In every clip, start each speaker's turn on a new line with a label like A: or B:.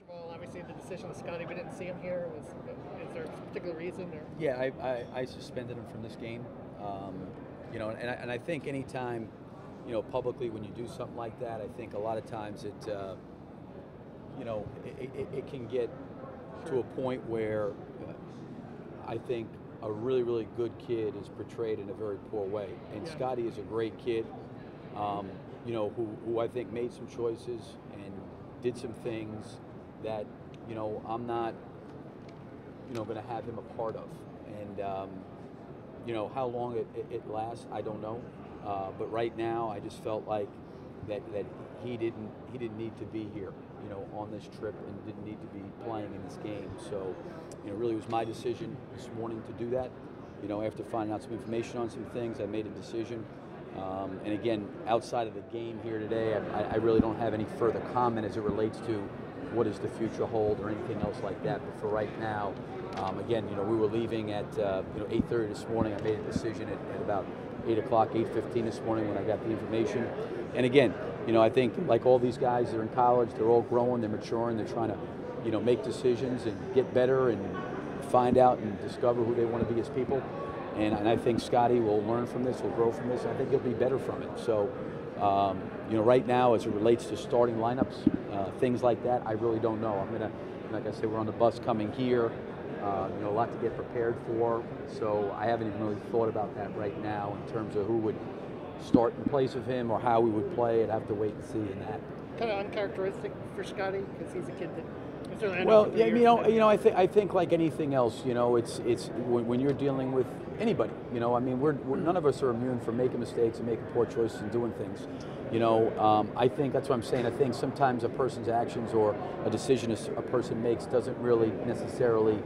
A: of all, obviously the decision with Scotty, we didn't see him here. Is there a particular reason? Or?
B: Yeah, I suspended him from this game. You know, and I think anytime, you know, publicly when you do something like that, I think a lot of times you know, it can get to a point where I think a really, really good kid is portrayed in a very poor way. And Scotty is a great kid, you know, who I think made some choices and did some things that, you know, I'm not, you know, going to have him a part of. And, you know, how long it lasts, I don't know. But right now, I just felt like that he didn't need to be here, you know, on this trip, and didn't need to be playing in this game. So, you know, really it was my decision this morning to do that. You know, after finding out some information on some things, I made a decision. And again, outside of the game here today, I really don't have any further comment as it relates to what does the future hold or anything else like that. But for right now, again, you know, we were leaving at you know, 8:30 this morning. I made a decision at about 8 o'clock, 8:15 this morning when I got the information. And again, you know, I think like all these guys, they're in college, they're all growing, they're maturing, they're trying to, you know, make decisions and get better and find out and discover who they want to be as people. And I think Scotty will learn from this, will grow from this, and I think he'll be better from it. So, you know, right now, as it relates to starting lineups, things like that, I really don't know. I'm gonna, like I said, we're on the bus coming here. You know, a lot to get prepared for. So I haven't even really thought about that right now in terms of who would start in place of him or how we would play. I'd have to wait and see in that.
A: Kind of uncharacteristic for Scotty because he's a kid that.
B: Well, yeah, you know, I think like anything else, you know, it's when you're dealing with anybody, you know, I mean, we're none of us are immune from making mistakes and making poor choices and doing things, you know. I think that's what I'm saying. I think sometimes a person's actions or a decision a person makes doesn't really necessarily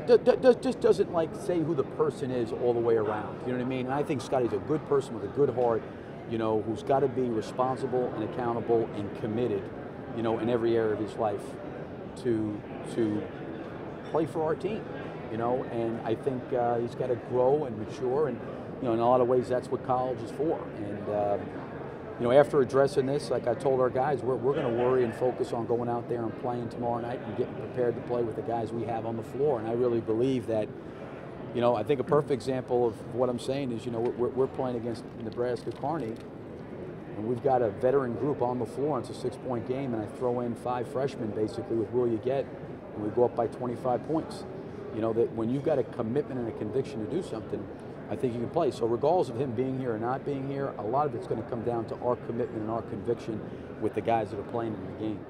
B: just doesn't like say who the person is all the way around. You know what I mean? And I think Scotty's a good person with a good heart, you know, who's got to be responsible and accountable and committed, you know, in every area of his life to play for our team, you know. And I think he's got to grow and mature, and you know, in a lot of ways, that's what college is for. And you know, after addressing this, like I told our guys, we're going to worry and focus on going out there and playing tomorrow night and getting prepared to play with the guys we have on the floor. And I really believe that. You know, I think a perfect example of what I'm saying is, you know, we're playing against Nebraska Kearney, and we've got a veteran group on the floor. It's a 6-point game, and I throw in 5 freshmen basically with will you get, and we go up by 25 points. You know, that when you've got a commitment and a conviction to do something, I think you can play. So regardless of him being here or not being here, a lot of it's going to come down to our commitment and our conviction with the guys that are playing in the game.